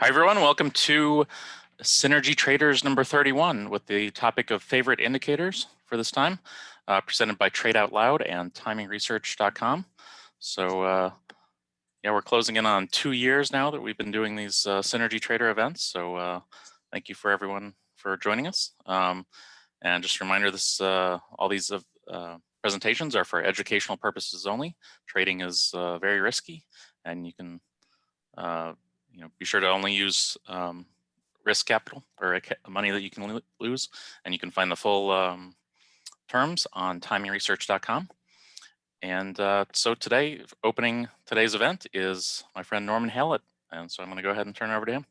Hi, everyone. Welcome to Synergy Traders number 31 with the topic of favorite indicators for this time, presented by TradeOutLoud and TimingResearch.com. So yeah, we're closing in on 2 years now that we've been doing these Synergy Trader events. So thank you for everyone for joining us. And just a reminder, all these presentations are for educational purposes only. Trading is very risky, and you can be sure to only use risk capital or money that you can lose, and you can find the full terms on TimingResearch.com. And so today, opening today's event is my friend Norman Hallett, and so I'm going to go ahead and turn it over to him.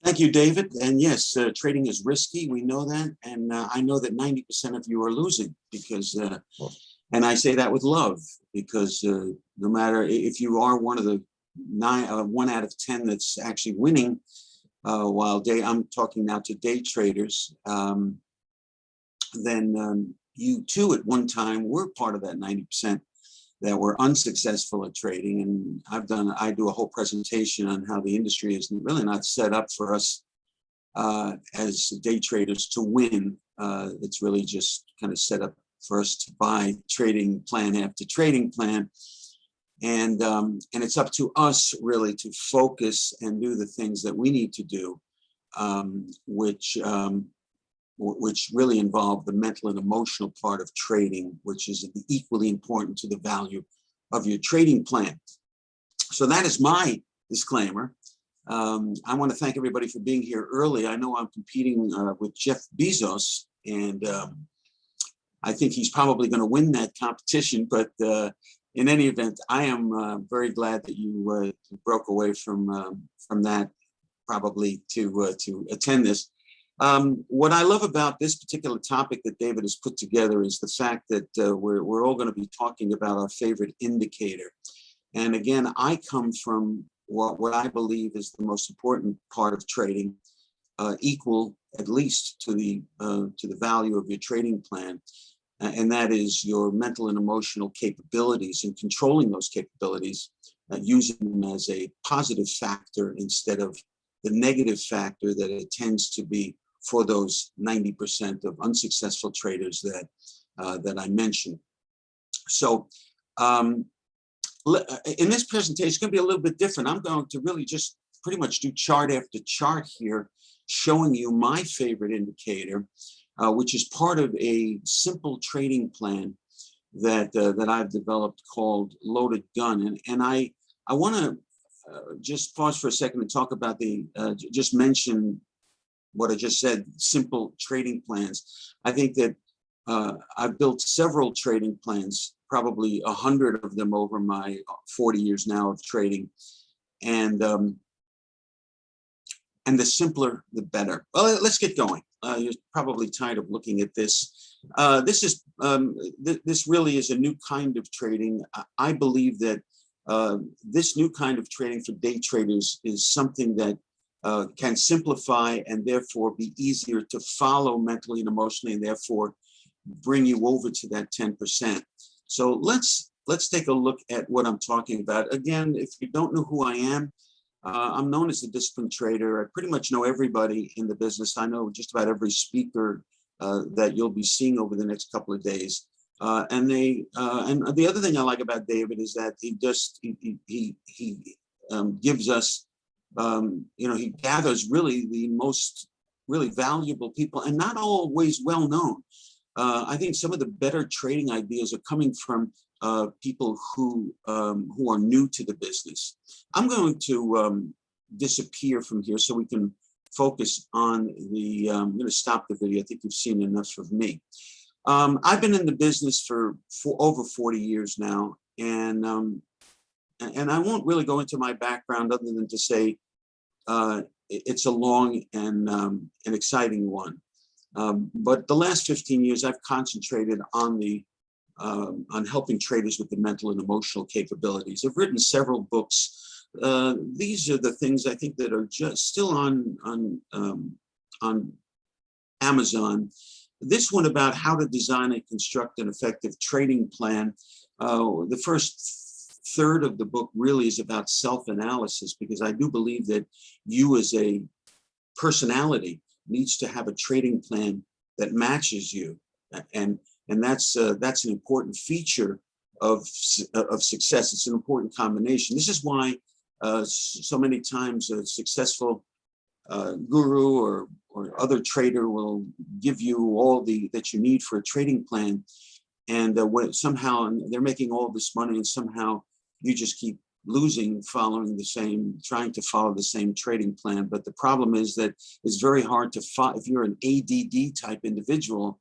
Thank you, David. And yes, trading is risky. We know that, and I know that 90% of you are losing because, and I say that with love, because no matter if you are one of the 1 out of 10 that's actually winning, while I'm talking now to day traders, then you too at one time were part of that 90% that were unsuccessful at trading. And I do a whole presentation on how the industry is really not set up for us as day traders to win. It's really just kind of set up for us to buy trading plan after trading plan. And it's up to us really to focus and do the things that we need to do, which really involve the mental and emotional part of trading, which is equally important to the value of your trading plan. So that is my disclaimer. I want to thank everybody for being here early. I know I'm competing with Jeff Bezos, and I think he's probably going to win that competition, but in any event, I am very glad that you broke away from that, probably to attend this. What I love about this particular topic that David has put together is the fact that we're all going to be talking about our favorite indicator. And again, I come from what I believe is the most important part of trading, equal at least to the value of your trading plan. And that is your mental and emotional capabilities and controlling those capabilities, using them as a positive factor instead of the negative factor that it tends to be for those 90% of unsuccessful traders that I mentioned. So in this presentation, it's going to be a little bit different. I'm going to really just pretty much do chart after chart here, showing you my favorite indicator, which is part of a simple trading plan that I've developed called Loaded Gun. And I want to just pause for a second and talk about just mention what I just said, simple trading plans. I think that I've built several trading plans, probably 100 of them over my 40 years now of trading. And the simpler, the better. Well, let's get going. You're probably tired of looking at this. This really is a new kind of trading. I believe that this new kind of trading for day traders is something that can simplify and therefore be easier to follow mentally and emotionally, and therefore bring you over to that 10%. So let's take a look at what I'm talking about. Again, if you don't know who I am, I'm known as a disciplined trader. I pretty much know everybody in the business. I know just about every speaker that you'll be seeing over the next couple of days. And the other thing I like about David is that he gives us, he gathers really the most really valuable people, and not always well known. I think some of the better trading ideas are coming from people who are new to the business. I'm going to disappear from here so we can focus on I'm going to stop the video. I think you've seen enough of me. I've been in the business for over 40 years now, and I won't really go into my background other than to say it's a long and exciting one. But the last 15 years, I've concentrated on helping traders with the mental and emotional capabilities. I've written several books. These are the things I think that are just still on Amazon. This one about how to design and construct an effective trading plan. The first third of the book really is about self-analysis, because I do believe that you as a personality needs to have a trading plan that matches you, and that's an important feature of success. It's an important combination. This is why so many times a successful guru or other trader will give you all that you need for a trading plan, and when somehow they're making all this money, and somehow you just keep losing, trying to follow the same trading plan. But the problem is that it's very hard to follow if you're an ADD type individual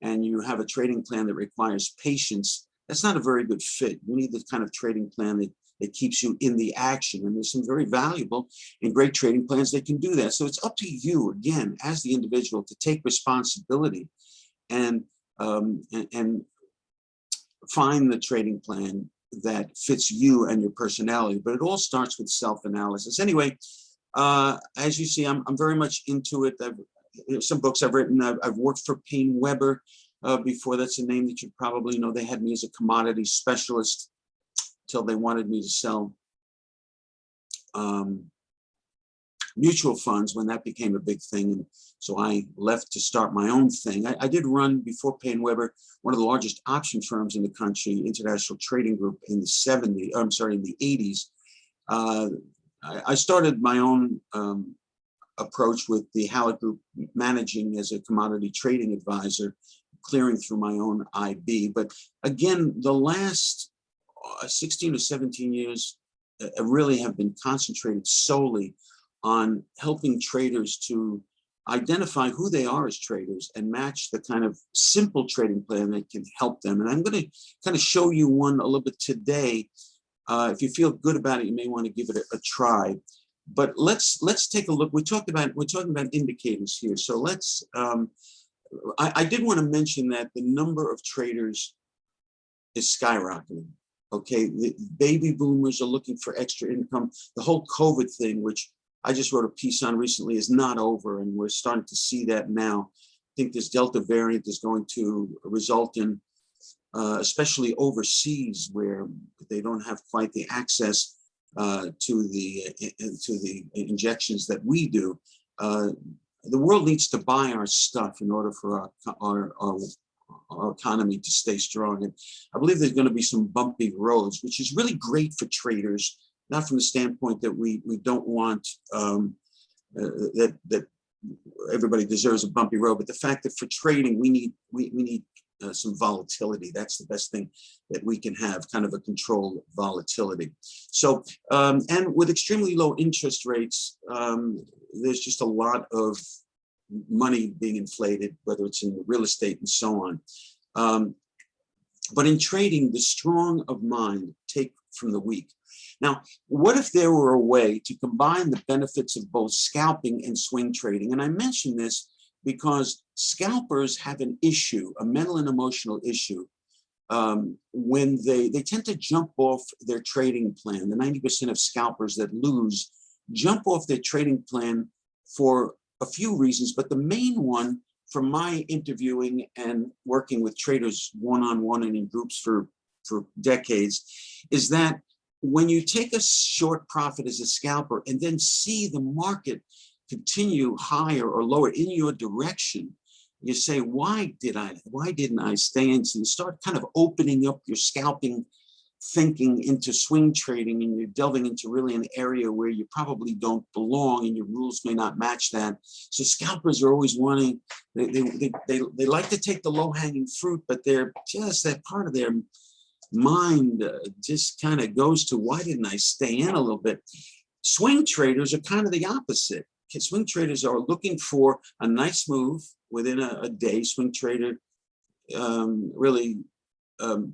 and you have a trading plan that requires patience. That's not a very good fit. You need the kind of trading plan that keeps you in the action. And there's some very valuable and great trading plans that can do that. So it's up to you, again, as the individual, to take responsibility and find the trading plan that fits you and your personality. But it all starts with self-analysis. Anyway, as you see, I'm very much into it. Some books I've written. I've worked for Payne Weber before. That's a name that you probably know. They had me as a commodity specialist till they wanted me to sell mutual funds when that became a big thing. And so I left to start my own thing. I did run, before Payne Weber, one of the largest option firms in the country, International Trading Group, in the 80s. I started my own approach with the Hallett Group, managing as a commodity trading advisor, clearing through my own IB. But again, the last 16 or 17 years really have been concentrated solely on helping traders to identify who they are as traders and match the kind of simple trading plan that can help them. And I'm going to kind of show you one a little bit today. If you feel good about it, you may want to give it a try. But let's take a look. We're talking about indicators here. So let's. I did want to mention that the number of traders is skyrocketing. Okay, the baby boomers are looking for extra income. The whole COVID thing, which I just wrote a piece on recently, is not over, and we're starting to see that now. I think this Delta variant is going to result in, especially overseas, where they don't have quite the access to the injections that we do. The world needs to buy our stuff in order for our economy to stay strong. And I believe there's going to be some bumpy roads, which is really great for traders. Not from the standpoint that we don't want that everybody deserves a bumpy road, but the fact that for trading we need some volatility. That's the best thing that we can have, kind of a controlled volatility. So and with extremely low interest rates, there's just a lot of money being inflated, whether it's in real estate and so on. But in trading, the strong of mind take from the weak. Now, what if there were a way to combine the benefits of both scalping and swing trading? And I mention this because scalpers have an issue, a mental and emotional issue, when they tend to jump off their trading plan. The 90% of scalpers that lose jump off their trading plan for a few reasons, but the main one, from my interviewing and working with traders one-on-one and in groups for decades, is that when you take a short profit as a scalper and then see the market continue higher or lower in your direction, you say, why didn't I stay in? So you start kind of opening up your scalping thinking into swing trading, and you're delving into really an area where you probably don't belong and your rules may not match that. So scalpers are always wanting, they like to take the low-hanging fruit, but they're just, that part of their mind just kind of goes to, why didn't I stay in a little bit? Swing traders are kind of the opposite. Swing traders are looking for a nice move within a day. Swing trader really,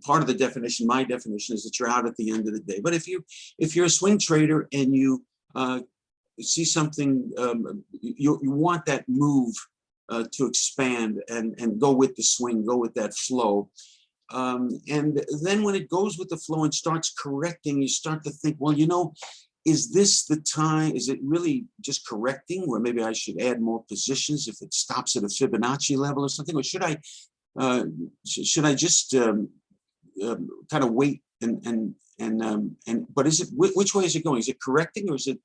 part of the definition, my definition, is that you're out at the end of the day. But if you're a swing trader and you see something, you want that move to expand and go with the swing, go with that flow. And then when it goes with the flow and starts correcting, you start to think, well, is this the time? Is it really just correcting, where maybe I should add more positions if it stops at a Fibonacci level or something? Or should I just kind of wait but is it, which way is it going? Is it correcting, or is it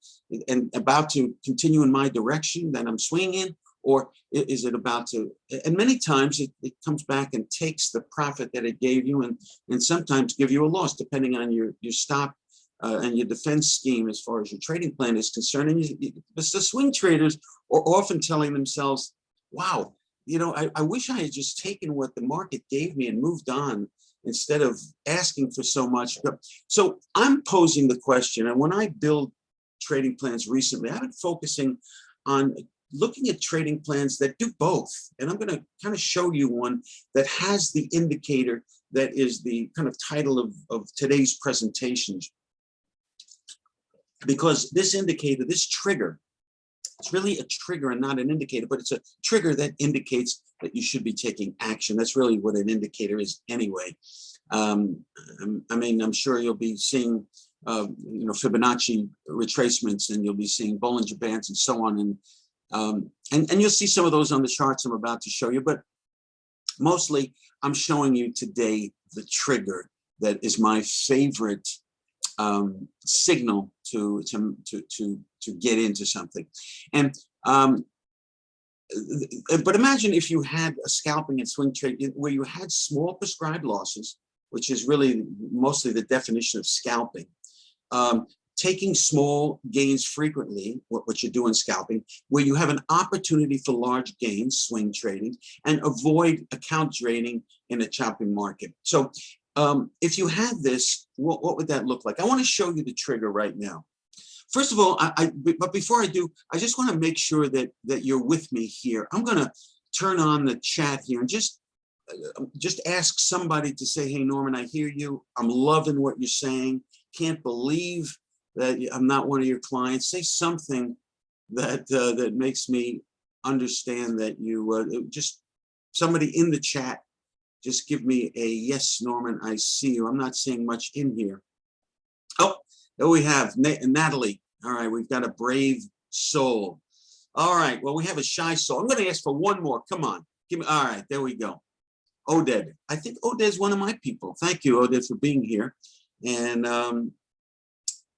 and about to continue in my direction that I'm swinging? Or is it about to, and many times it comes back and takes the profit that it gave you and sometimes give you a loss depending on your stop and your defense scheme as far as your trading plan is concerned. And the swing traders are often telling themselves, wow, you know, I wish I had just taken what the market gave me and moved on instead of asking for so much. So I'm posing the question, and when I build trading plans recently, I've been focusing on looking at trading plans that do both. And I'm going to kind of show you one that has the indicator that is the kind of title of today's presentations. Because this indicator, this trigger, it's really a trigger and not an indicator, but it's a trigger that indicates that you should be taking action. That's really what an indicator is anyway. I mean, I'm sure you'll be seeing you know, Fibonacci retracements, and you'll be seeing Bollinger Bands and so on. And you'll see some of those on the charts I'm about to show you, but mostly I'm showing you today the trigger that is my favorite signal to get into something. And but imagine if you had a scalping and swing trade where you had small prescribed losses, which is really mostly the definition of scalping. Taking small gains frequently, what you do in scalping, where you have an opportunity for large gains, swing trading, and avoid account draining in a chopping market. So if you had this, what would that look like? I want to show you the trigger right now. First of all, but before I do, I just want to make sure that you're with me here. I'm going to turn on the chat here and just ask somebody to say, hey, Norman, I hear you. I'm loving what you're saying. Can't believe that I'm not one of your clients. Say something that that makes me understand that you just somebody in the chat. Just give me a yes, Norman, I see you. I'm not seeing much in here. Oh, there we have Natalie. All right, we've got a brave soul. All right, well, we have a shy soul. I'm going to ask for one more. Come on. Give me. All right, there we go. Oded. I think Oded's one of my people. Thank you, Oded, for being here.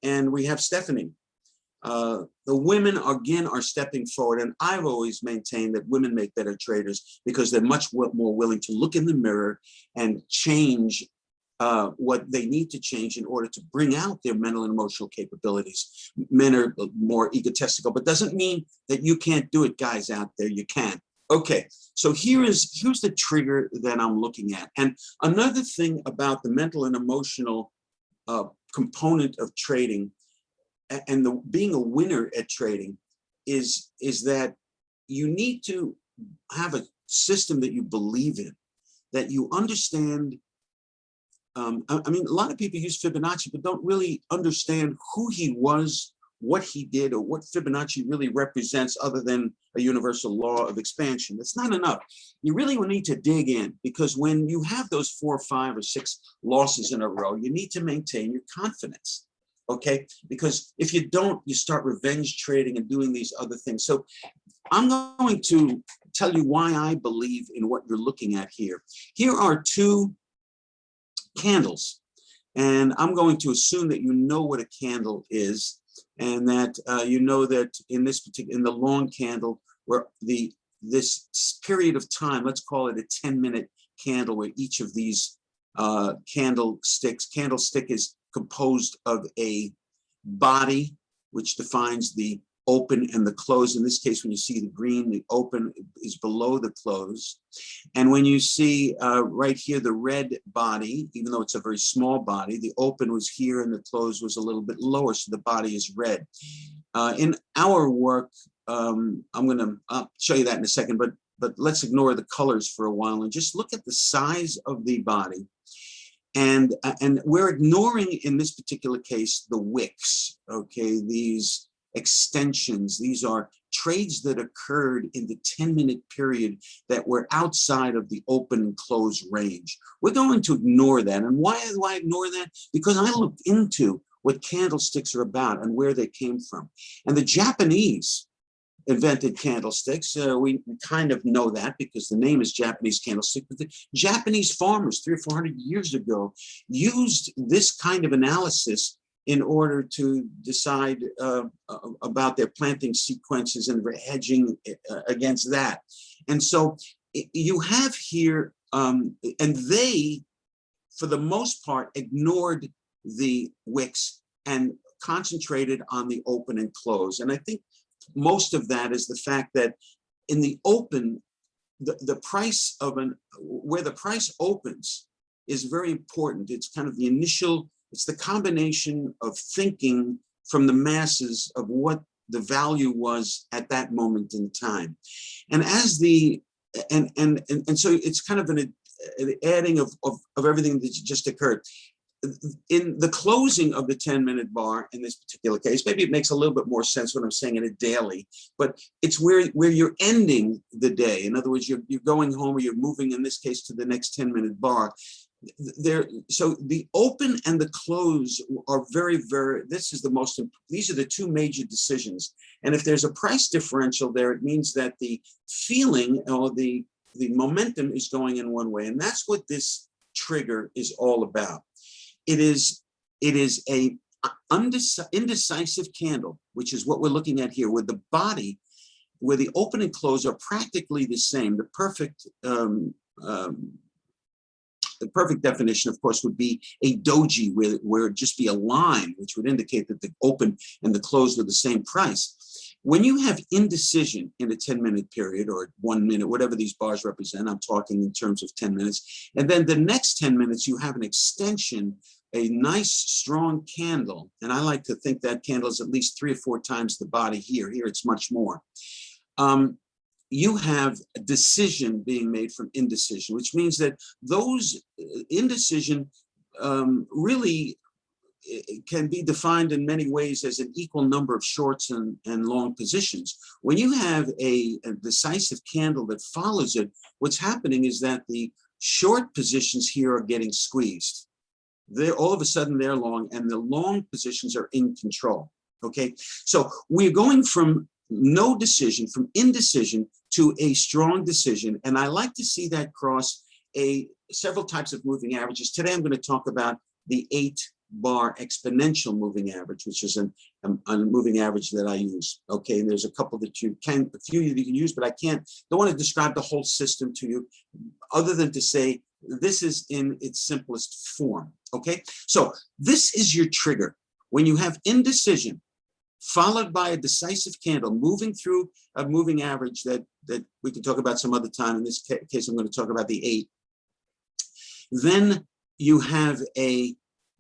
And we have Stephanie. The women again are stepping forward, and I've always maintained that women make better traders because they're much more willing to look in the mirror and change what they need to change in order to bring out their mental and emotional capabilities. Men are more egotistical, but doesn't mean that you can't do it, guys out there. You can. Okay, so here's the trigger that I'm looking at. And another thing about the mental and emotional component of trading and being a winner at trading is that you need to have a system that you believe in, that you understand. I mean, a lot of people use Fibonacci, but don't really understand who he was, what he did, or what Fibonacci really represents other than a universal law of expansion. That's not enough. You really will need to dig in, because when you have those 4, 5, or 6 losses in a row, you need to maintain your confidence. Okay, because if you don't, you start revenge trading and doing these other things. So I'm going to tell you why I believe in what you're looking at here. Here are 2 candles, and I'm going to assume that you know what a candle is, and that you know that in the long candle, where this period of time, let's call it a 10-minute candle, where each of these candlestick is composed of a body, which defines the open and the close. In this case, when you see the green, the open is below the close. And when you see right here, the red body, even though it's a very small body, the open was here and the close was a little bit lower, so the body is red. In our work, I'm going to show you that in a second, but let's ignore the colors for a while and just look at the size of the body. And we're ignoring, in this particular case, the wicks, okay? These extensions, these are trades that occurred in the 10-minute period that were outside of the open and close range. We're going to ignore that. And why do I ignore that? Because I looked into what candlesticks are about and where they came from. And the Japanese invented candlesticks. We kind of know that because the name is Japanese candlestick. But the Japanese farmers 300 or 400 years ago used this kind of analysis in order to decide about their planting sequences and hedging against that. And so you have here, and they, for the most part, ignored the wicks and concentrated on the open and close. And I think most of that is the fact that in the open, the price of where the price opens is very important. It's kind of the initial, it's the combination of thinking from the masses of what the value was at that moment in time. And as the, and so it's kind of an adding of everything that just occurred. In the closing of the 10-minute bar in this particular case, maybe it makes a little bit more sense when I'm saying it daily, but it's where you're ending the day. In other words, you're going home or you're moving, in this case, to the next 10-minute bar. So the open and the close are very, very, this is the most, these are the two major decisions. And if there's a price differential there, it means that the feeling or the momentum is going in one way. And that's what this trigger is all about. It is a indecisive candle, which is what we're looking at here, where the body, where the open and close are practically the same. The perfect definition, of course, would be a doji, where it'd just be a line, which would indicate that the open and the close were the same price. When you have indecision in a 10-minute period or 1 minute, whatever these bars represent, I'm talking in terms of 10 minutes, and then the next 10 minutes, you have an extension, a nice strong candle, and I like to think that candle is at least 3 or 4 times the body here. Here it's much more. You have a decision being made from indecision, which means that those indecision really can be defined in many ways as an equal number of shorts and long positions. When you have a decisive candle that follows it, what's happening is that the short positions here are getting squeezed. They're all of a sudden they're long, and the long positions are in control. Okay, so we're going from no decision, from indecision to a strong decision, and I like to see that cross several types of moving averages. Today I'm going to talk about the 8-bar exponential moving average, which is a moving average that I use. Okay, and there's a couple that you can, a few that you can use, but I don't want to describe the whole system to you, other than to say this is in its simplest form. Okay, so this is your trigger. When you have indecision followed by a decisive candle moving through a moving average that we can talk about some other time. In this case, I'm going to talk about the 8. Then you have a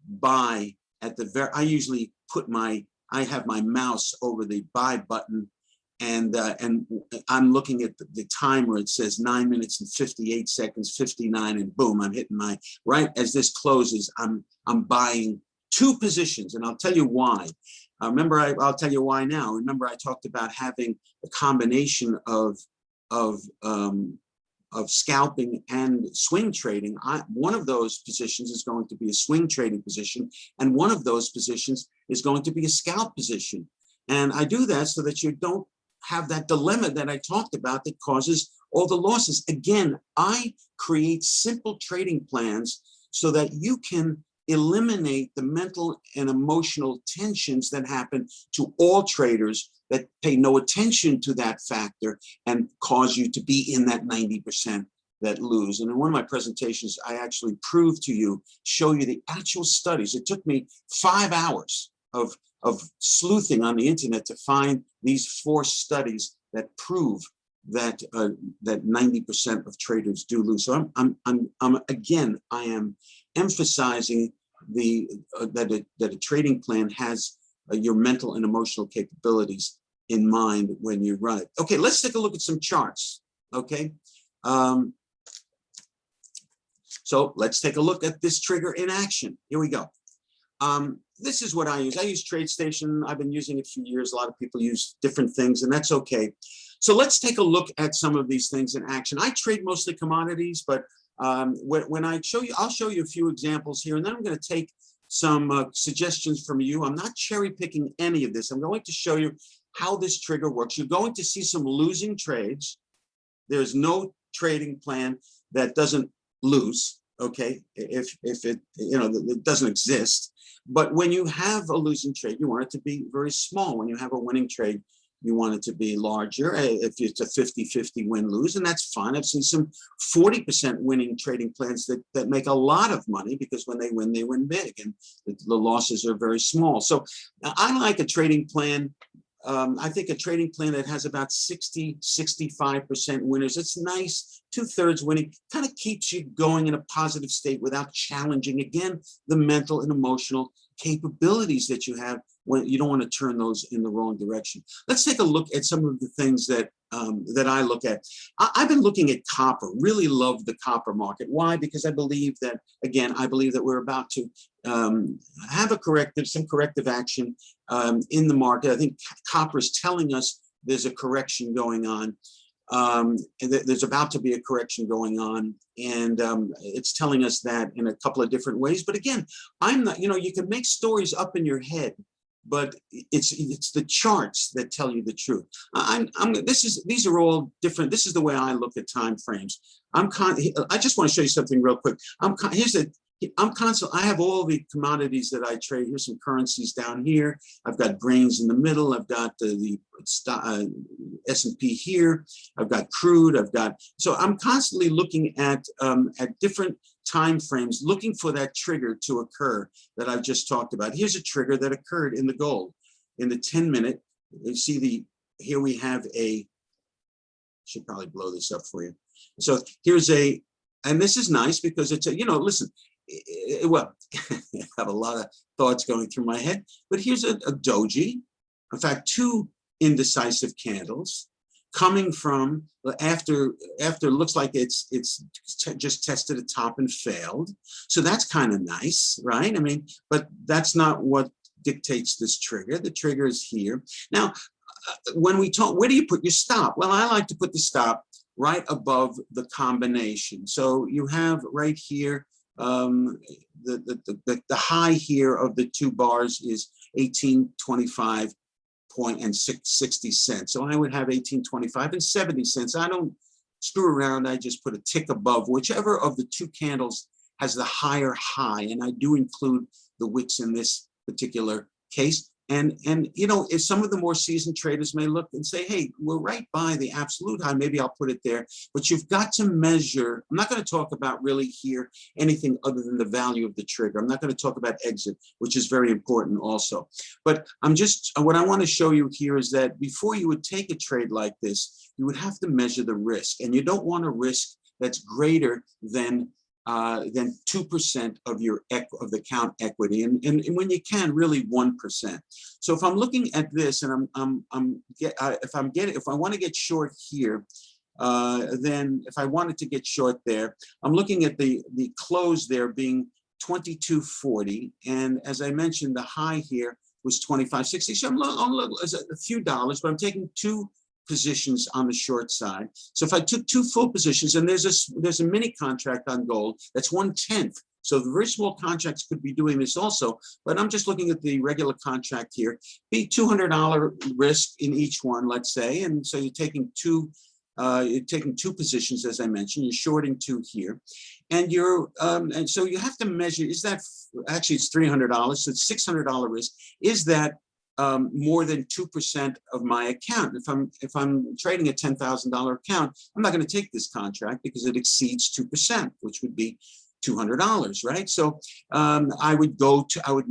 buy at the very, I usually I have my mouse over the buy button, and I'm looking at the timer. It says 9 minutes and 58 seconds, 59, and boom, I'm hitting my, right as this closes, I'm buying 2 positions, and I'll tell you why. Remember, I'll tell you why now. Remember, I talked about having a combination of scalping and swing trading. One of those positions is going to be a swing trading position, and one of those positions is going to be a scalp position. And I do that so that you don't have that dilemma that I talked about that causes all the losses. Again, I create simple trading plans so that you can eliminate the mental and emotional tensions that happen to all traders that pay no attention to that factor and cause you to be in that 90% that lose. And in one of my presentations, I actually show you the actual studies. It took me 5 hours of sleuthing on the internet to find these 4 studies that prove that that 90% of traders do lose. So again, I am emphasizing that a trading plan has your mental and emotional capabilities in mind when you run it. Okay, let's take a look at some charts. Okay, so let's take a look at this trigger in action. Here we go. This is what I use. I use TradeStation. I've been using it for years. A lot of people use different things, and that's okay. So let's take a look at some of these things in action. I trade mostly commodities, but when I show you, I'll show you a few examples here, and then I'm going to take some suggestions from you. I'm not cherry picking any of this. I'm going to show you how this trigger works. You're going to see some losing trades. There's no trading plan that doesn't lose, okay? If it, it doesn't exist. But when you have a losing trade, you want it to be very small. When you have a winning trade, you want it to be larger. If it's a 50-50 win-lose, and that's fine. I've seen some 40% winning trading plans that make a lot of money, because when they win big, and the losses are very small. So I like a trading plan. I think a trading plan that has about 60-65% winners, it's nice. 2/3 winning kind of keeps you going in a positive state without challenging, again, the mental and emotional capabilities that you have when you don't want to turn those in the wrong direction. Let's take a look at some of the things that that I look at. I've been looking at copper, really love the copper market. Why? Because I believe that, again, I believe that we're about to have some corrective action in the market. I think copper is telling us there's a correction going on. There's about to be a correction going on, and it's telling us that in a couple of different ways. But again, I'm not, you can make stories up in your head, but it's the charts that tell you the truth. These are all different. This is the way I look at time frames. I just want to show you something real quick. I have all the commodities that I trade. Here's some currencies down here. I've got grains in the middle. I've got the S&P here. I've got crude. So I'm constantly looking at different time frames, looking for that trigger to occur that I've just talked about. Here's a trigger that occurred in the gold, in the 10-minute. You see here we have should probably blow this up for you. So here's and this is nice because it's listen, well, I have a lot of thoughts going through my head, but here's a doji. In fact, 2 indecisive candles coming from after looks like it's just tested a top and failed. So that's kind of nice, right? I mean, but that's not what dictates this trigger. The trigger is here. Now, when we talk, where do you put your stop? Well, I like to put the stop right above the combination. So you have right here, the high here of the 2 bars is 18.25 and 60 cents. So I would have 18.25 and 70 cents. I don't screw around. I just put a tick above whichever of the 2 candles has the higher high, and I do include the wicks in this particular case. And if some of the more seasoned traders may look and say, hey, we're right by the absolute high, maybe I'll put it there. But you've got to measure. I'm not going to talk about really here anything other than the value of the trigger. I'm not going to talk about exit, which is very important also. But what I want to show you here is that before you would take a trade like this, you would have to measure the risk. And you don't want a risk that's greater than 2% of the count equity, and when you can, really 1%. So if I'm looking at this, and if I want to get short here, then if I wanted to get short there, I'm looking at the close there being 22.40, and as I mentioned, the high here was 25.60. So I'm a few dollars, but I'm taking 2 positions on the short side. So if I took 2 full positions, and there's a mini contract on gold that's 1/10. So the very small contracts could be doing this also, but I'm just looking at the regular contract here. Be $200 risk in each one, let's say, and so you're taking 2 positions, as I mentioned. You're shorting 2 here, and and so you have to measure. Is that actually it's $300? So it's $600 risk. Is that more than 2% of my account? If I'm trading a $10,000 account, I'm not going to take this contract because it exceeds 2%, which would be $200, right? So I would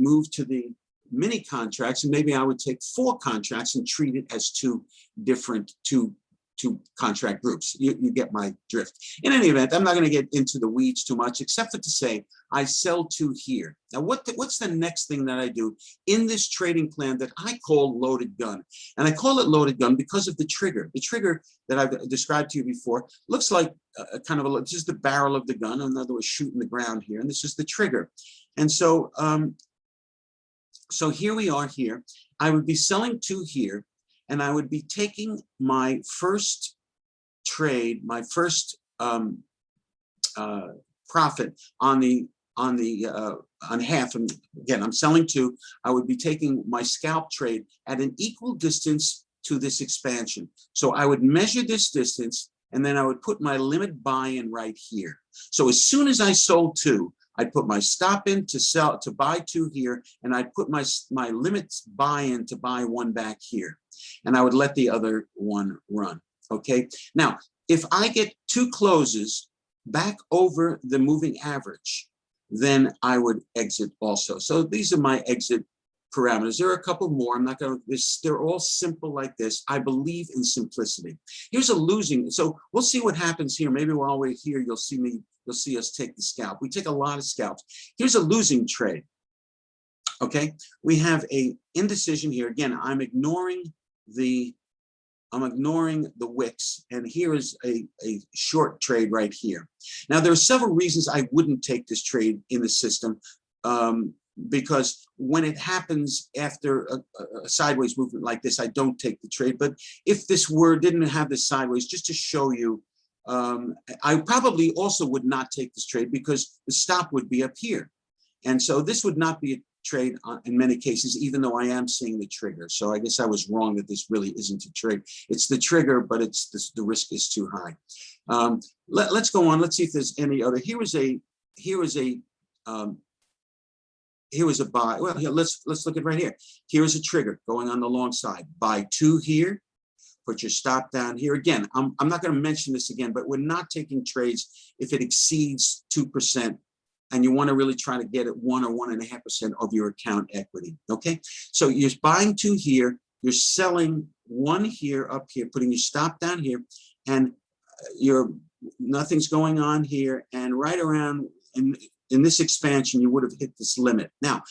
move to the mini contracts, and maybe I would take 4 contracts and treat it as 2 different contract groups. You get my drift. In any event, I'm not going to get into the weeds too much, except for to say I sell 2 here. Now, what's the next thing that I do in this trading plan that I call loaded gun? And I call it loaded gun because of the trigger. The trigger that I've described to you before looks like this is the barrel of the gun. In other words, shooting the ground here, and this is the trigger. And so, so here we are here. I would be selling 2 here, and I would be taking my first trade, my first profit on half. And again, I'm selling 2. I would be taking my scalp trade at an equal distance to this expansion. So I would measure this distance, and then I would put my limit buy-in right here. So as soon as I sold 2, I'd put my stop in to sell, to buy 2 here, and I'd put my limit buy-in to buy 1 back here. And I would let the other one run, okay? Now, if I get 2 closes back over the moving average, then I would exit also. So these are my exit parameters. There are a couple more. I'm not going to, they're all simple like this. I believe in simplicity. Here's a losing. So we'll see what happens here. Maybe while we're here, you'll see us take the scalp. We take a lot of scalps. Here's a losing trade. Okay. We have a indecision here. Again, I'm ignoring the wicks, and here is a short trade right here. Now, there are several reasons I wouldn't take this trade in the system, because when it happens after a sideways movement like this, I don't take the trade. But if this didn't have this sideways, just to show you, I probably also would not take this trade because the stop would be up here. And so this would not be a trade in many cases, even though I am seeing the trigger. So I guess I was wrong that this really isn't a trade. It's the trigger, but the risk is too high. Let's go on. Let's see if there's any other. Here was a buy. Well, here, let's look at right here. Here is a trigger going on the long side. Buy 2 here. Put your stop down here. Again, I'm not going to mention this again, but we're not taking trades if it exceeds 2%. And you want to really try to get at 1 or 1.5% of your account equity. Okay, so you're buying 2 here, you're selling 1 here, up here, putting your stop down here, and nothing's going on here. And right around in this expansion, you would have hit this limit. Now,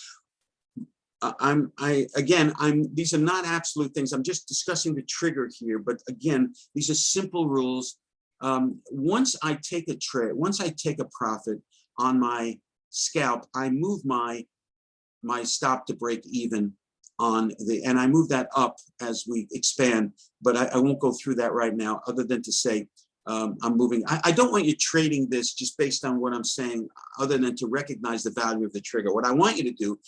these are not absolute things. I'm just discussing the trigger here. But again, these are simple rules. Once I take a trade, once I take a profit on my scalp, I move my stop to break even on and I move that up as we expand, but I won't go through that right now, other than to say I'm moving. I don't want you trading this just based on what I'm saying, other than to recognize the value of the trigger. What I want you to do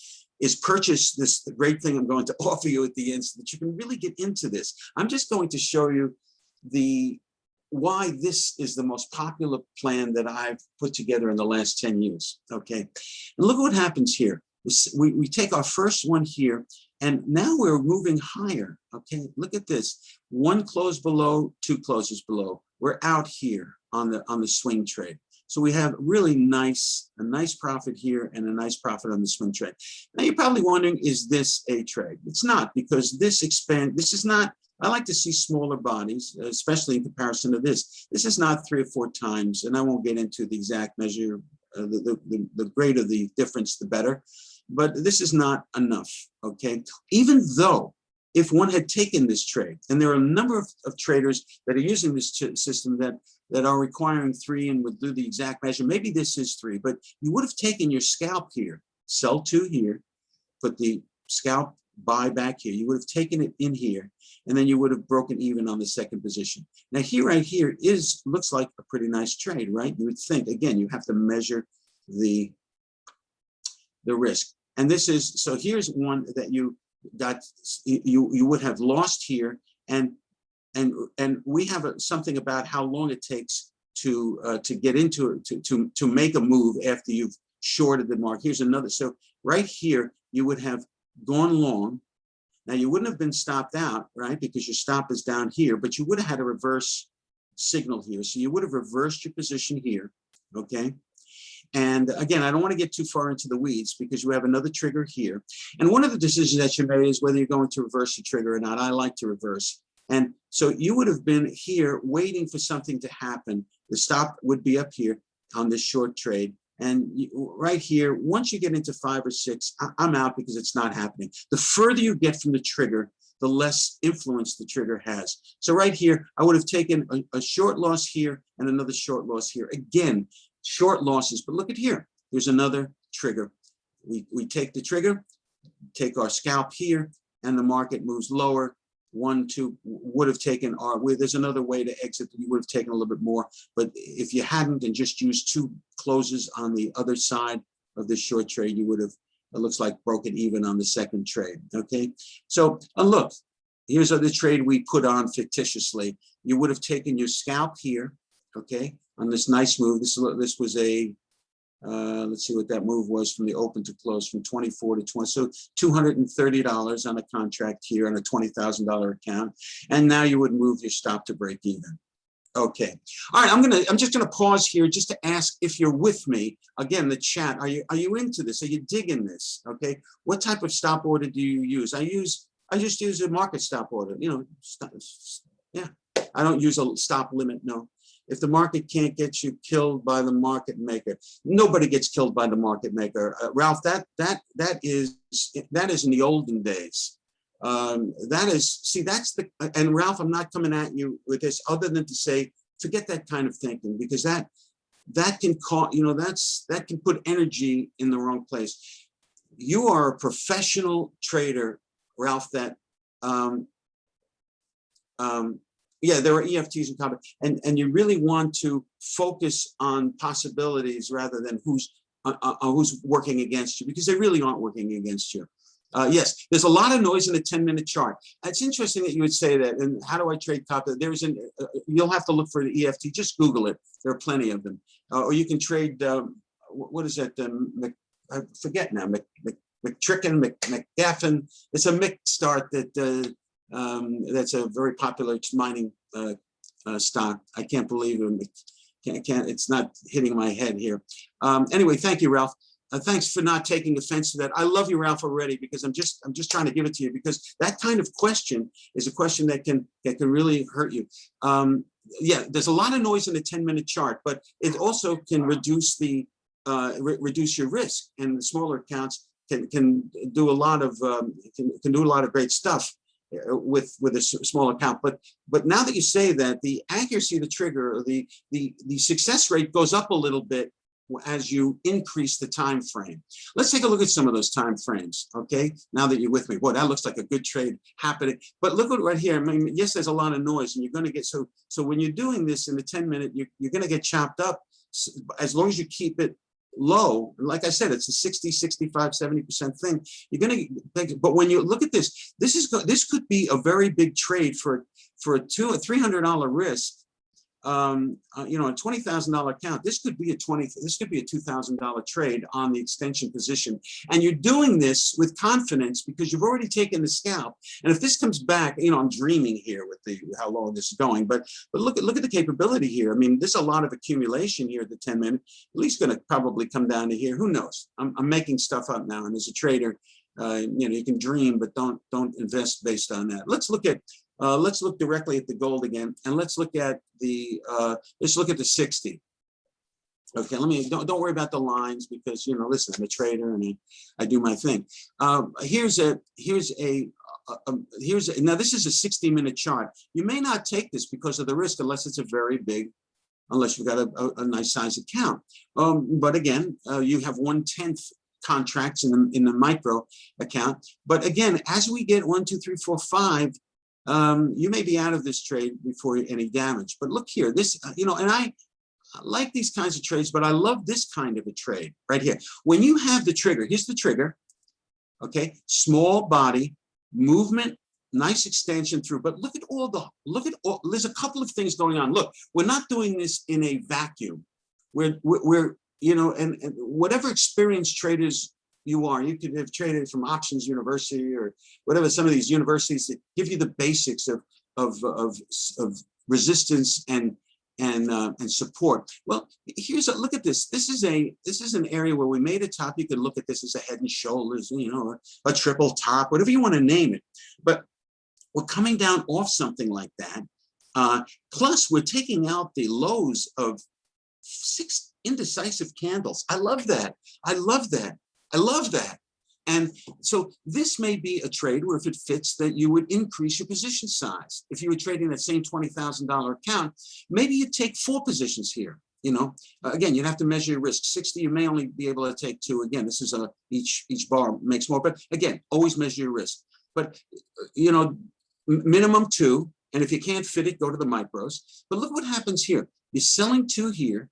is purchase the great thing I'm going to offer you at the end so that you can really get into this. I'm just going to show you why this is the most popular plan that I've put together in the last 10 years, okay? And look at what happens here. We take our first one here, and now we're moving higher, okay? Look at this. 1 close below, 2 closes below. We're out here on the swing trade. So we have really a nice profit here and a nice profit on the swing trade. Now you're probably wondering, is this a trade? It's not, because this is not. I like to see smaller bodies, especially in comparison to this. This is not 3 or 4 times, and I won't get into the exact measure. The greater the difference, the better. But this is not enough, okay? Even though if one had taken this trade, and there are a number of traders that are using this system that are requiring 3 and would do the exact measure. Maybe this is 3, but you would have taken your scalp here, sell 2 here, put the scalp buy back here. You would have taken it in here, and then you would have broken even on the second position. Now here, right here, looks like a pretty nice trade, right? You would think, again, you have to measure the risk. And this is, so here's one that you would have lost here, and we have something about how long it takes to get into it, to make a move after you've shorted the mark. Here's another. So right here, you would have gone long. Now you wouldn't have been stopped out, right? Because your stop is down here, but you would have had a reverse signal here. So you would have reversed your position here, okay? And again, I don't want to get too far into the weeds because you have another trigger here. And one of the decisions that you made is whether you're going to reverse the trigger or not. I like to reverse. And so you would have been here waiting for something to happen. The stop would be up here on this short trade. And right here, once you get into 5 or 6, I'm out because it's not happening. The further you get from the trigger, the less influence the trigger has. So right here, I would have taken a short loss here and another short loss here. Again, short losses, but look at here. There's another trigger. We take the trigger, take our scalp here, and the market moves lower. 1, 2 would have taken there's another way to exit. You would have taken a little bit more, but if you hadn't and just used 2 closes on the other side of this short trade, you would have, it looks like, broken even on the second trade. Okay, so look, here's the trade we put on fictitiously. You would have taken your scalp here, okay, on this nice move. This was a, let's see what that move was from the open to close, from 24 to 20. So $230 on a contract here on a $20,000 account. And now you would move your stop to break even. Okay. All right. I'm just gonna pause here just to ask if you're with me. Again, the chat. Are you into this? Are you digging this? Okay. What type of stop order do you use? I just use a market stop order. You know, yeah. I don't use a stop limit. No. If the market can't get you killed by the market maker, nobody gets killed by the market maker. Ralph, that is in the olden days. That is, see, that's the, and Ralph, I'm not coming at you with this other than to say, forget that kind of thinking, because that can cause, you know, that can put energy in the wrong place. You are a professional trader, Ralph, that, yeah, there are EFTs and copy, and you really want to focus on possibilities rather than who's working against you, because they really aren't working against you. Yes, there's a lot of noise in a 10-minute chart. It's interesting that you would say that. And how do I trade copy? There's you'll have to look for the EFT. Just Google it. There are plenty of them. Or you can trade. What is that? I forget now. McTricken, McGaffin. It's a Mc start that that's a very popular mining stock. I can't believe it. It's not hitting my head here. Anyway, thank you, Ralph. Thanks for not taking offense to that. I love you, Ralph, already, because I'm just trying to give it to you, because that kind of question is a question that can really hurt you. Yeah, there's a lot of noise in a 10-minute chart, but it also can reduce the reduce your risk, and the smaller accounts can do a lot of can do a lot of great stuff with a small account. But now that you say that, the accuracy of the trigger, or the success rate goes up a little bit as you increase the time frame. Let's take a look at some of those time frames. Okay, now that you're with me, boy, that looks like a good trade happening. But look at right here. I mean, yes, there's a lot of noise, and you're going to get so when you're doing this in the 10-minute, you're going to get chopped up. As long as you keep it low, like I said, it's a 60, 65, 70% thing. You're going to, but when you look at this, this could be a very big trade for a $300 risk. You know, a $20,000 account. This could be a $2,000 trade on the extension position, and you're doing this with confidence because you've already taken the scalp. And if this comes back, you know, I'm dreaming here with how long this is going, but look at the capability here. I mean, there's a lot of accumulation here at the 10-minute. At least going to probably come down to here. Who knows? I'm making stuff up now, and as a trader, you know, you can dream, but don't invest based on that. Let's look directly at the gold again, and let's look at the 60. Okay, don't worry about the lines, because, you know, listen, I'm a trader and I do my thing. Now this is a 60-minute chart. You may not take this because of the risk, unless it's a very big, unless you've got a nice size account. But again, you have 1/10 contracts in the micro account. But again, as we get 1, 2, 3, 4, 5. You may be out of this trade before any damage. But look here, this, you know, and I like these kinds of trades, but I love this kind of a trade right here. When you have the trigger, here's the trigger, okay, small body, movement, nice extension through, but look at all, there's a couple of things going on. Look, we're not doing this in a vacuum. We're you know, and whatever experienced traders you could have traded from Options University or whatever, some of these universities that give you the basics of resistance and support. Well, look at this. This is an area where we made a top. You could look at this as a head and shoulders, you know, a triple top, whatever you want to name it. But we're coming down off something like that. Plus, we're taking out the lows of 6 indecisive candles. I love that. I love that. I love that. And so this may be a trade where, if it fits, that you would increase your position size. If you were trading that same $20,000 account, maybe you take 4 positions here. You know, again, you'd have to measure your risk. 60, you may only be able to take 2. Again, this is each bar makes more, but again, always measure your risk. But, you know, minimum 2. And if you can't fit it, go to the micros. But look what happens here. You're selling 2 here.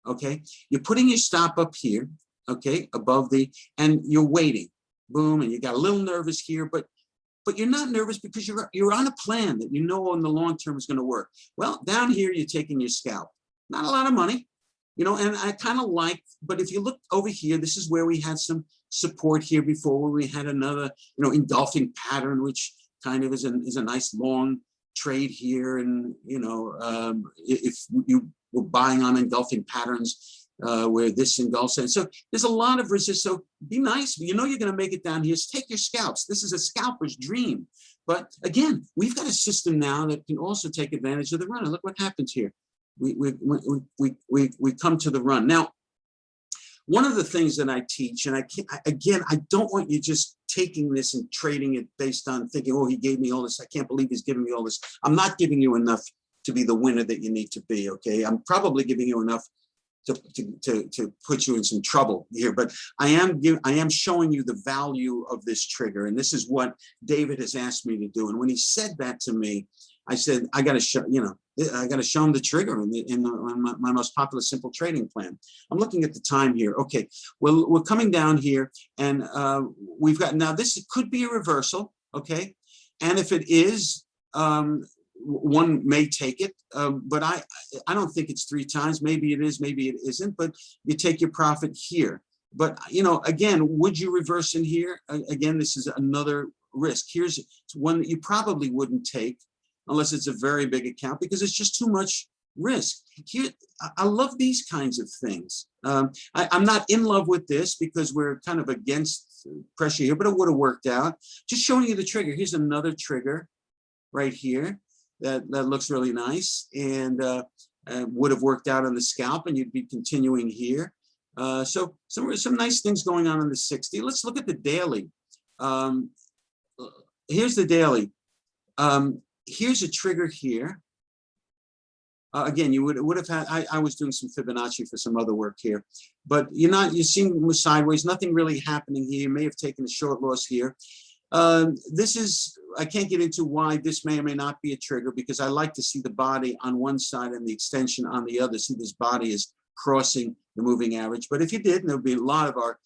Okay. You're putting your stop up here. Okay, above and you're waiting, boom, and you got a little nervous here, but but you're not nervous because you're on a plan that you know in the long term is going to work. Well, down here, you're taking your scalp. Not a lot of money, you know, and I kind of like, but if you look over here, this is where we had some support here before, where we had another, you know, engulfing pattern, which kind of is a nice long trade here. And, you know, if you were buying on engulfing patterns, where this engulfs, and so there's a lot of resistance. So be nice. You know you're going to make it down here. So take your scalps. This is a scalper's dream. But again, we've got a system now that can also take advantage of the run. And look what happens here. We come to the run. Now, one of the things that I teach, and I don't want you just taking this and trading it based on thinking, oh, he gave me all this. I can't believe he's giving me all this. I'm not giving you enough to be the winner that you need to be. Okay, I'm probably giving you enough to put you in some trouble here, but I am showing you the value of this trigger, and this is what David has asked me to do. And when he said that to me, I said I got to show him the trigger in my most popular simple trading plan. I'm looking at the time here. Okay, well, we're coming down here, and we've got, now this could be a reversal. Okay, and if it is, one may take it, but I don't think it's 3 times. Maybe it is, maybe it isn't, but you take your profit here. But, you know, again, would you reverse in here? Again, this is another risk. Here's one that you probably wouldn't take unless it's a very big account, because it's just too much risk. Here, I love these kinds of things. I'm not in love with this because we're kind of against pressure here, but it would have worked out. Just showing you the trigger. Here's another trigger right here. That looks really nice, and would have worked out on the scalp, and you'd be continuing here. So some nice things going on in the 60. Let's look at the daily. Here's the daily. Here's a trigger here. Again, you would have had. I was doing some Fibonacci for some other work here, but you're seeing sideways. Nothing really happening here. You may have taken a short loss here. This is, I can't get into why this may or may not be a trigger, because I like to see the body on one side and the extension on the other. See, this body is crossing the moving average. But if you did, and there'll be a lot of our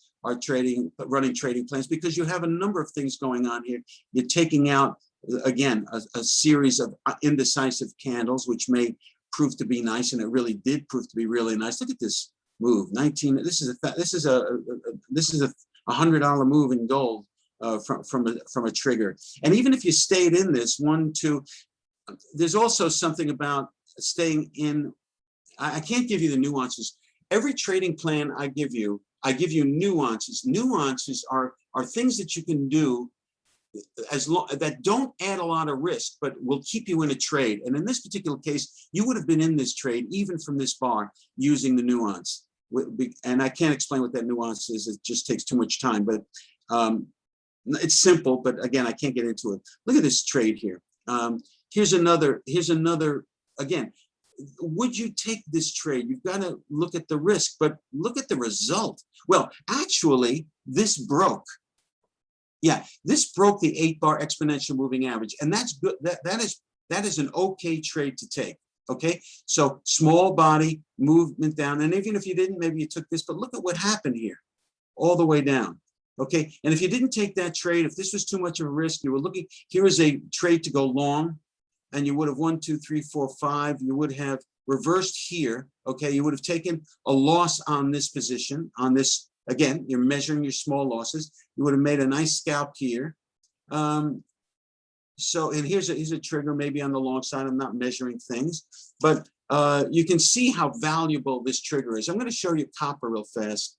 running trading plans, because you have a number of things going on here. You're taking out, again, a series of indecisive candles, which may prove to be nice, and it really did prove to be really nice. Look at this move, 19. This is a $100 move in gold. From a trigger. And even if you stayed in this 1, 2, there's also something about staying in. I can't give you the nuances. Every trading plan I give you nuances. Nuances are things that you can do that don't add a lot of risk, but will keep you in a trade. And in this particular case, you would have been in this trade even from this bar using the nuance. And I can't explain what that nuance is. It just takes too much time. But it's simple, but again, I can't get into it. Look at this trade here. Here's another, again, would you take this trade? You've got to look at the risk, but look at the result. Well, actually, this broke. Yeah, this broke the 8-bar exponential moving average, and that's good. That is an okay trade to take. Okay, so small body movement down, and even if you didn't, maybe you took this, but look at what happened here, all the way down. Okay, and if you didn't take that trade, if this was too much of a risk, you were looking, here is a trade to go long, and you would have 1, 2, 3, 4, 5, you would have reversed here. Okay, you would have taken a loss on this position, on this, again, you're measuring your small losses. You would have made a nice scalp here. So, and here's a trigger maybe on the long side. I'm not measuring things, but you can see how valuable this trigger is. I'm going to show you copper real fast.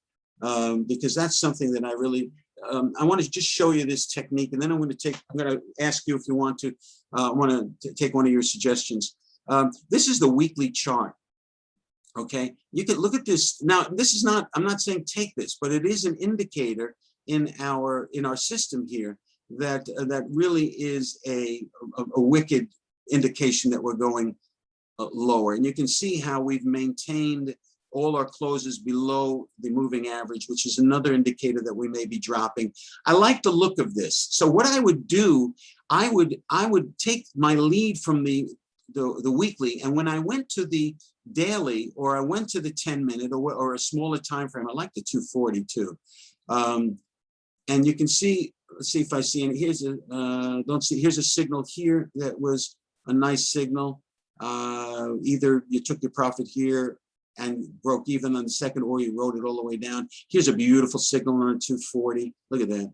Because that's something that I really, I want to just show you this technique, and then I'm going to ask you if you want to, take one of your suggestions. This is the weekly chart. Okay, you can look at this. Now, this is not, I'm not saying take this, but it is an indicator in our system here that really is a wicked indication that we're going lower. And you can see how we've maintained all our closes below the moving average, which is another indicator that we may be dropping. I like the look of this. So what I would do, I would take my lead from the weekly, and when I went to the daily, or I went to the 10-minute or a smaller time frame, I like the 240 too. And you can see let's see if I see any. Here's a don't see. Here's a signal here that was a nice signal. Either you took your profit here and broke even on the second, or you rode it all the way down. Here's a beautiful signal on 240. Look at that.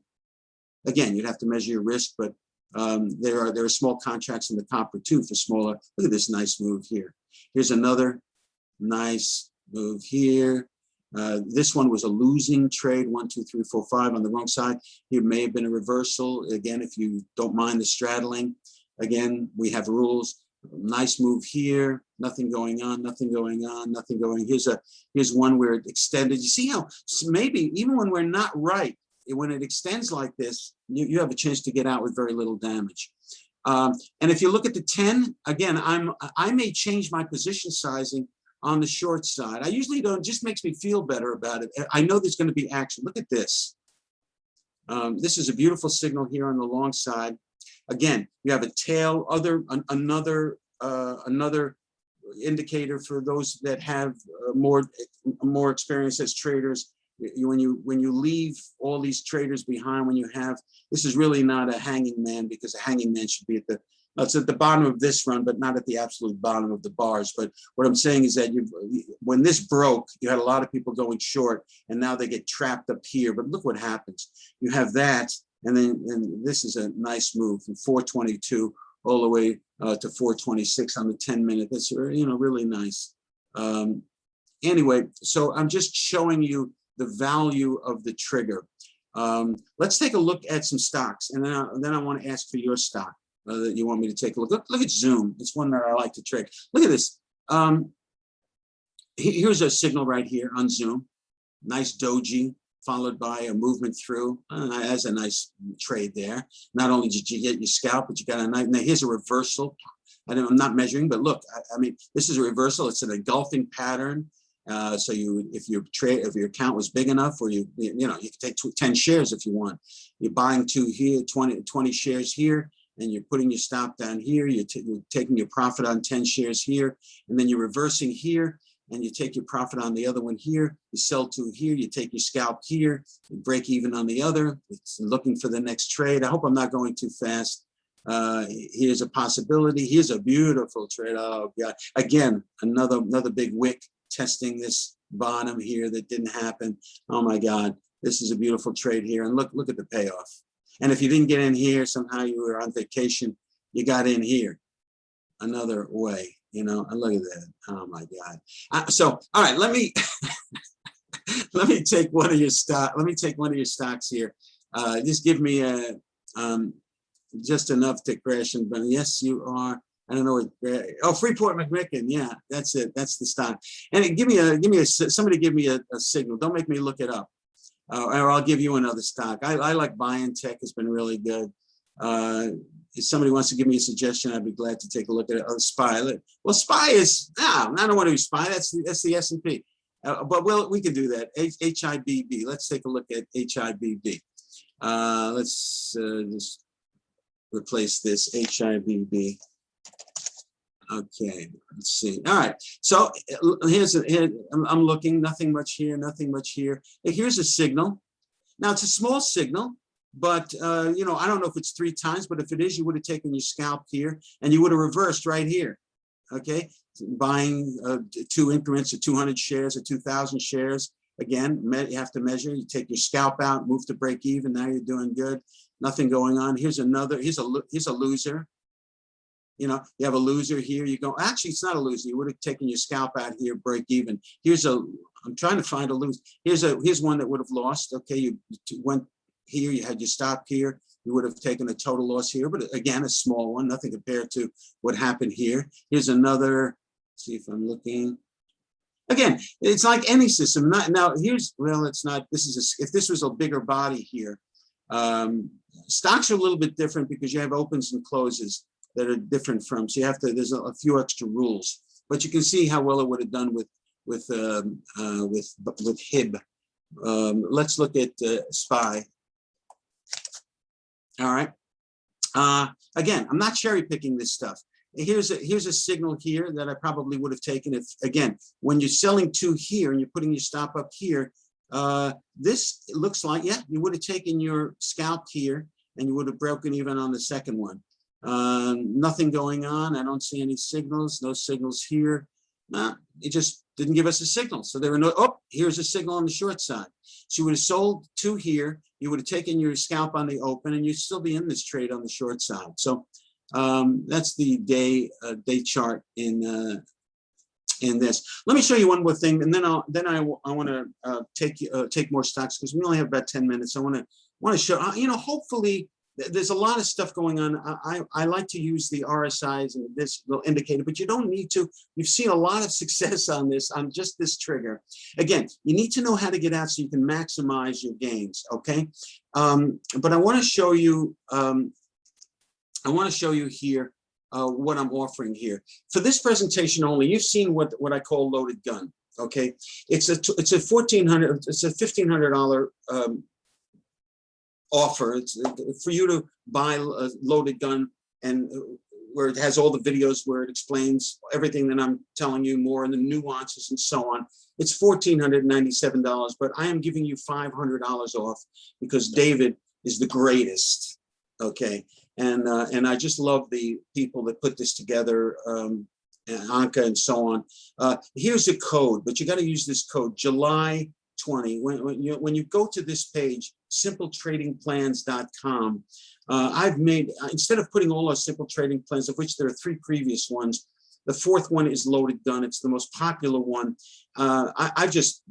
Again, you'd have to measure your risk, but there are small contracts in the copper too for smaller. Look at this nice move here. Here's another nice move here. This one was a losing trade, 1, 2, 3, 4, 5 on the wrong side. Here may have been a reversal. Again, if you don't mind the straddling, again, we have rules. Nice move here, nothing going on, nothing going on, nothing going. Here's one where it extended. You see how maybe even when we're not right, when it extends like this, you have a chance to get out with very little damage. And if you look at the 10, again, I may change my position sizing on the short side. I usually don't, just makes me feel better about it. I know there's going to be action. Look at this. This is a beautiful signal here on the long side. Again, you have a tail, another indicator for those that have more experience as traders. When you leave all these traders behind, when you have, this is really not a hanging man, because a hanging man should be it's at the bottom of this run, but not at the absolute bottom of the bars. But what I'm saying is that when this broke, you had a lot of people going short, and now they get trapped up here. But look what happens. You have that, and this is a nice move from 422 all the way to 426 on the 10-minute. That's really nice. Anyway, so I'm just showing you the value of the trigger. Let's take a look at some stocks, and then I want to ask for your stock that you want me to take a look. Look at Zoom. It's one that I like to trade. Look at this. Here's a signal right here on Zoom. Nice doji, followed by a movement through. That's a nice trade there. Not only did you get your scalp, but you got a nice. Now here's a reversal. I'm not measuring, but look. I mean, this is a reversal. It's an engulfing pattern. So if your account was big enough, or you could take 10 shares if you want. You're buying 2 here, 20 shares here, and you're putting your stop down here. You're taking your profit on 10 shares here, and then you're reversing here, and you take your profit on the other one here. You sell 2 here. You take your scalp here. You break even on the other. It's looking for the next trade. I hope I'm not going too fast. Here's a possibility. Here's a beautiful trade. Oh God! Again, another big wick. Testing this bottom here that didn't happen. Oh my God, this is a beautiful trade here. And look at the payoff. And if you didn't get in here, somehow you were on vacation, you got in here another way, and look at that. Oh my God. So, all right, let me take one of your stocks here. Just give me just enough to crash. But yes, you are. I don't know what. Freeport McMicken. Yeah, that's it. That's the stock. And somebody give me a signal. Don't make me look it up, or I'll give you another stock. I like BioNTech. Has been really good. If somebody wants to give me a suggestion, I'd be glad to take a look at it. SPY. Well, SPY is I don't want to do SPY. That's the S&P. But we can do that. HIBB. Let's take a look at HIBB. Let's just replace this HIBB. Okay, let's see. All right, so I'm looking, nothing much here, nothing much here. Here's a signal. Now it's a small signal, but I don't know if it's 3 times, but if it is, you would have taken your scalp here and you would have reversed right here. Okay, buying 2 increments of 200 shares or 2,000 shares. Again, you have to measure. You take your scalp out, move to break even. Now you're doing good. Nothing going on. Here's a loser. You have a loser here. You go, actually, it's not a loser. You would have taken your scalp out here, break even. I'm trying to find a loser. Here's one that would have lost. Okay, you went here, you had your stop here. You would have taken a total loss here, but again, a small one, nothing compared to what happened here. Here's another, see if I'm looking. Again, it's like any system. It's not, if this was a bigger body here, stocks are a little bit different because you have opens and closes that are different from, so there's a few extra rules, but you can see how well it would have done with HIB. Let's look at SPY. All right. Again, I'm not cherry picking this stuff. Here's a signal here that I probably would have taken if, again, when you're selling 2 here and you're putting your stop up here, this looks like, yeah, you would have taken your scalp here and you would have broken even on the second one. Nothing going on. I don't see any signals, no signals here. It just didn't give us a signal. So there were no, oh, here's a signal on the short side. So you would have sold 2 here. You would have taken your scalp on the open, and you'd still be in this trade on the short side. So that's the day chart in this. Let me show you one more thing, and then I want to take more stocks, because we only have about 10 minutes. I want to show, hopefully there's a lot of stuff going on. I like to use the RSIs and this little indicator, but you don't need to. You've seen a lot of success on this, on just this trigger. Again, you need to know how to get out so you can maximize your gains, okay? But I want to show you, here what I'm offering here. For this presentation only, you've seen what I call loaded gun, okay? It's a $1,500 offer. It's for you to buy a loaded gun, and where it has all the videos where it explains everything that I'm telling you more, and the nuances and so on. It's $1,497, but I am giving you $500 off because David is the greatest, okay? And I just love the people that put this together, and Anka and so on. Here's a code, but you got to use this code, July 20. When you go to this page, simpletradingplans.com, I've made, instead of putting all our simple trading plans, of which there are 3 previous ones, the 4th one is loaded gun. It's the most popular one. I just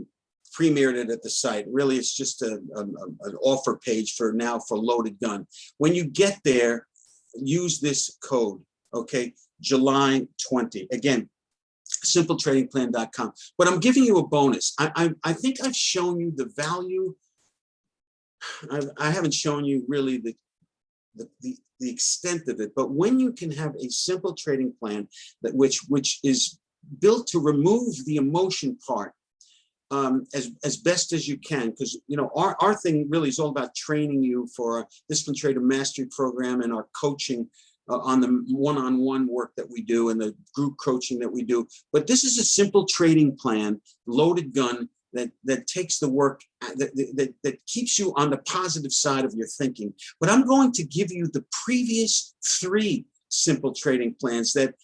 premiered it at the site. Really, it's just an offer page for now for loaded gun. When you get there, use this code, okay? July 20. Again, simpletradingplan.com. But I'm giving you a bonus. I think I've shown you the value. I haven't shown you really the extent of it. But when you can have a simple trading plan that which is built to remove the emotion part as best as you can, because our thing really is all about training you for our Disciplined Trader Mastery Program and our coaching on the one-on-one work that we do and the group coaching that we do. But this is a simple trading plan, loaded gun, that takes the work, that keeps you on the positive side of your thinking. But I'm going to give you the previous 3 simple trading plans that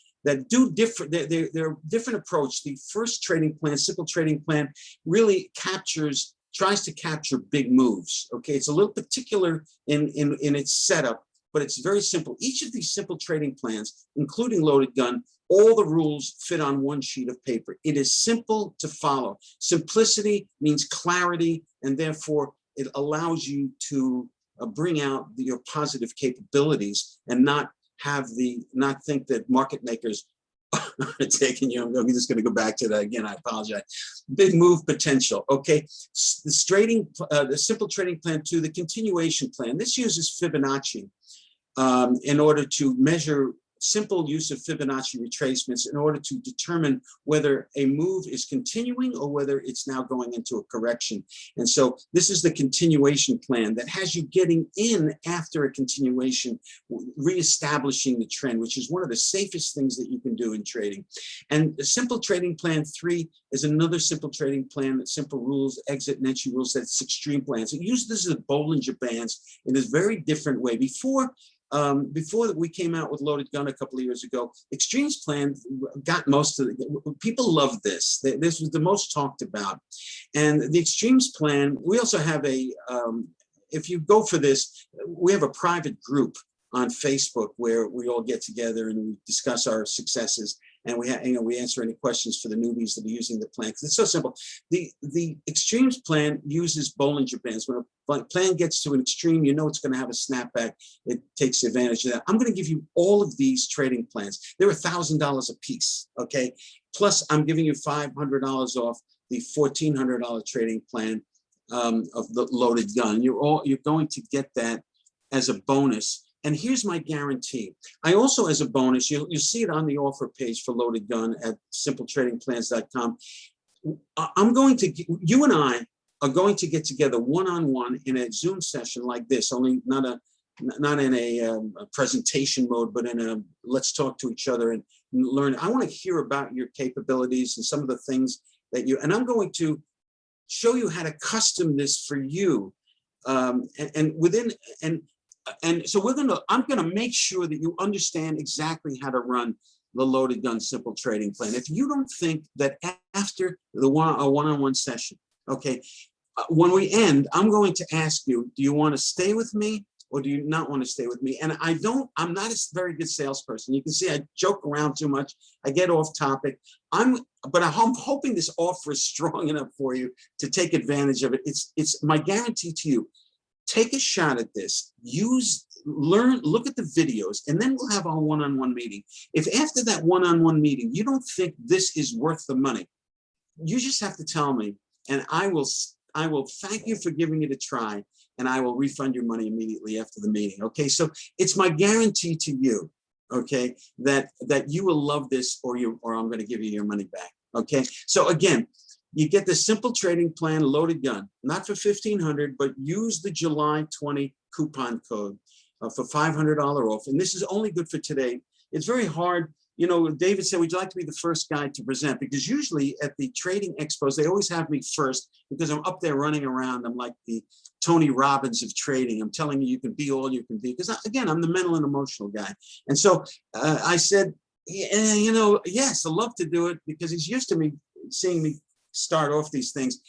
do different. They're a different approach. The first trading plan, simple trading plan, really tries to capture big moves. Okay, it's a little particular in its setup, but it's very simple. Each of these simple trading plans, including loaded gun, all the rules fit on one sheet of paper. It is simple to follow. Simplicity means clarity, and therefore it allows you to bring out your positive capabilities and not think that market makers are taking you. I'm just going to go back to that again. I apologize. Big move potential. Okay, the simple trading plan 2, the continuation plan. This uses Fibonacci in order to measure simple use of Fibonacci retracements in order to determine whether a move is continuing or whether it's now going into a correction. And so this is the continuation plan that has you getting in after a continuation, reestablishing the trend, which is one of the safest things that you can do in trading. And the simple trading plan 3 is another simple trading plan that simple rules, exit and entry rules, that's extreme plans. It uses this as Bollinger Bands in this very different way. Before we came out with loaded gun a couple of years ago, Extremes plan got most of the people loved this. This was the most talked about. And the Extremes plan, we also have if you go for this, we have a private group on Facebook where we all get together and we discuss our successes. And we answer any questions for the newbies that are using the plan, because it's so simple. The Extremes plan uses Bollinger Bands. When a plan gets to an extreme, you know it's going to have a snapback. It takes advantage of that. I'm going to give you all of these trading plans. They're $1,000 a piece, okay? Plus, I'm giving you $500 off the $1,400 trading plan of the loaded gun. You're going to get that as a bonus. And here's my guarantee. I also, as a bonus, you'll see it on the offer page for loaded gun at simpletradingplans.com. You and I are going to get together one-on-one in a Zoom session like this, only not in a presentation mode, but in a let's talk to each other and learn. I want to hear about your capabilities and some of the things that and I'm going to show you how to custom this for you. And so I'm gonna make sure that you understand exactly how to run the loaded gun simple trading plan. If you don't think that after the one-on-one session, okay, when we end, I'm going to ask you, do you want to stay with me or do you not want to stay with me? And I'm not a very good salesperson. You can see I joke around too much. I get off topic. But I'm hoping this offer is strong enough for you to take advantage of it. It's my guarantee to you. Take a shot at this, look at the videos, and then we'll have our one-on-one meeting. If after that one-on-one meeting, you don't think this is worth the money, you just have to tell me, and I will thank you for giving it a try, and I will refund your money immediately after the meeting. Okay, so it's my guarantee to you, okay, that you will love this, or I'm going to give you your money back. Okay, so again, you get the simple trading plan loaded gun, not for $1,500, but use the July 20 coupon code for $500 off. And this is only good for today. It's very hard. You know, David said, would you like to be the first guy to present? Because usually at the trading expos, they always have me first because I'm up there running around. I'm like the Tony Robbins of trading. I'm telling you, you can be all you can be. Because again, I'm the mental and emotional guy. And so I said, yeah, you know, yes, I'd love to do it because he's used to me seeing me start off these things.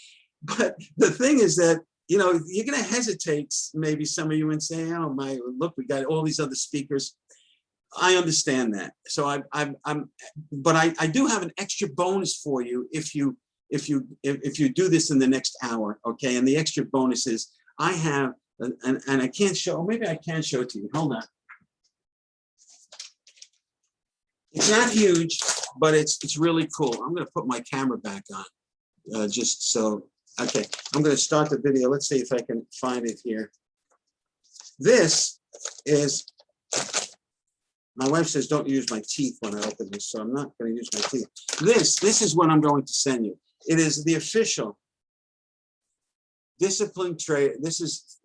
But the thing is that, you know, you're going to hesitate, maybe some of you, and say, oh my, look, we got all these other speakers. I understand that. So but I do have an extra bonus for you if you do this in the next hour. Okay. And the extra bonus is I have, and I can't show, maybe I can show it to you. Hold on. It's not huge, but it's really cool. I'm going to put my camera back on. Just so, okay, I'm going to start the video. Let's see if I can find it here. This is, my wife says, don't use my teeth when I open this, so I'm not going to use my teeth. This is what I'm going to send you. It is the official Discipline Trade. It says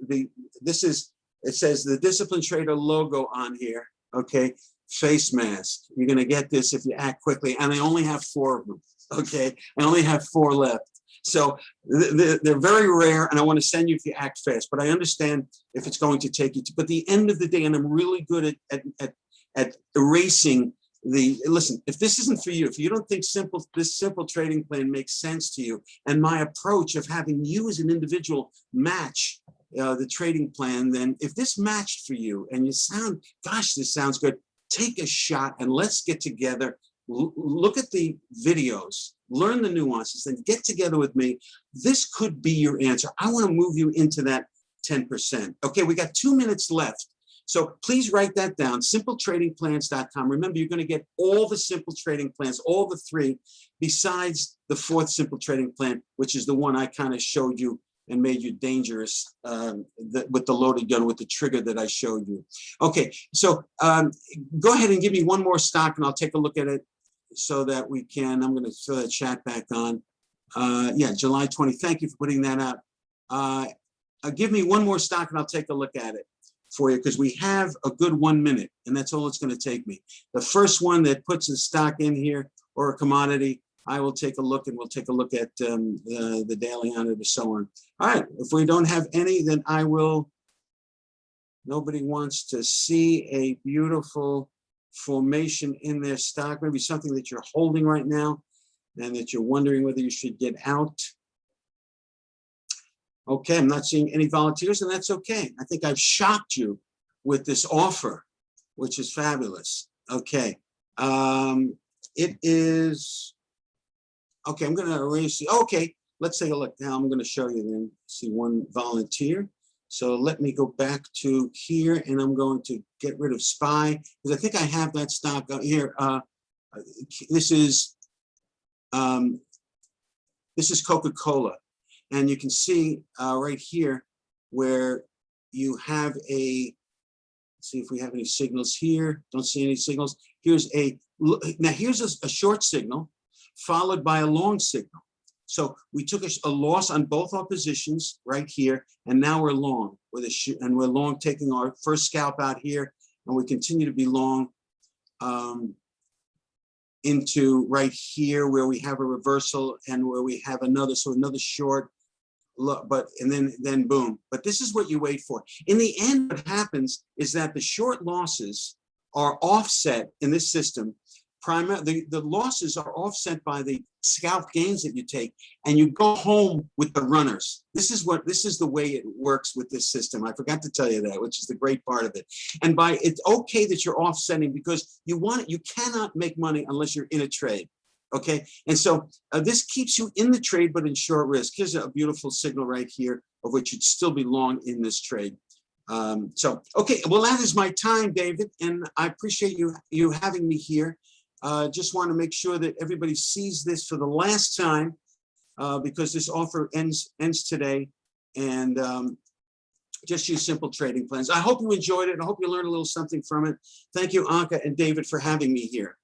the Discipline Trader logo on here, okay? Face mask. You're going to get this if you act quickly, and I only have 4 of them. Okay, I only have 4 left. So they're very rare, and I want to send you if you act fast. But I understand if it's going to take you to. But the end of the day, and I'm really good at erasing the. Listen, if this isn't for you, if you don't think this simple trading plan makes sense to you, and my approach of having you as an individual match the trading plan, then if this matched for you, and you sound, gosh, this sounds good. Take a shot, and let's get together. Look at the videos, learn the nuances, then get together with me. This could be your answer. I want to move you into that 10%. Okay, we got 2 minutes left. So please write that down, simpletradingplans.com. Remember, you're going to get all the simple trading plans, all the 3, besides the 4th simple trading plan, which is the one I kind of showed you and made you dangerous with the loaded gun, with the trigger that I showed you. Okay, so go ahead and give me one more stock and I'll take a look at it so that we can, I'm gonna throw the chat back on. Yeah, July 20, thank you for putting that out. Give me one more stock and I'll take a look at it for you because we have a good 1 minute and that's all it's gonna take me. The first one that puts a stock in here or a commodity, I will take a look and we'll take a look at the daily on it and so on. All right, if we don't have any, then I will. Nobody wants to see a beautiful formation in their stock, maybe something that you're holding right now and that you're wondering whether you should get out. Okay, I'm not seeing any volunteers and that's okay. I think I've shocked you with this offer, which is fabulous. Okay, it is, okay, I'm gonna erase it. Okay, let's take a look. Now I'm gonna show you then, see one volunteer. So let me go back to here and I'm going to get rid of SPY because I think I have that stock out here. This is Coca-Cola. And you can see right here where you have a, let's see if we have any signals here. Don't see any signals. Here's a short signal followed by a long signal. So we took a loss on both our positions right here, and now we're long with and we're long taking our first scalp out here, and we continue to be long into right here where we have a reversal and where we have another, so another short but and then boom. But this is what you wait for. In the end, what happens is that the short losses are offset in this system. The losses are offset by the scalp gains that you take, and you go home with the runners. This is the way it works with this system. I forgot to tell you that, which is the great part of it. And it's okay that you're offsetting, because you cannot make money unless you're in a trade. Okay, and so this keeps you in the trade, but in short risk. Here's a beautiful signal right here of which you'd still be long in this trade. Okay, well, that is my time, David, and I appreciate you having me here. Just want to make sure that everybody sees this for the last time, because this offer ends today, and just use simple trading plans. I hope you enjoyed it. I hope you learned a little something from it. Thank you, Anka and David, for having me here.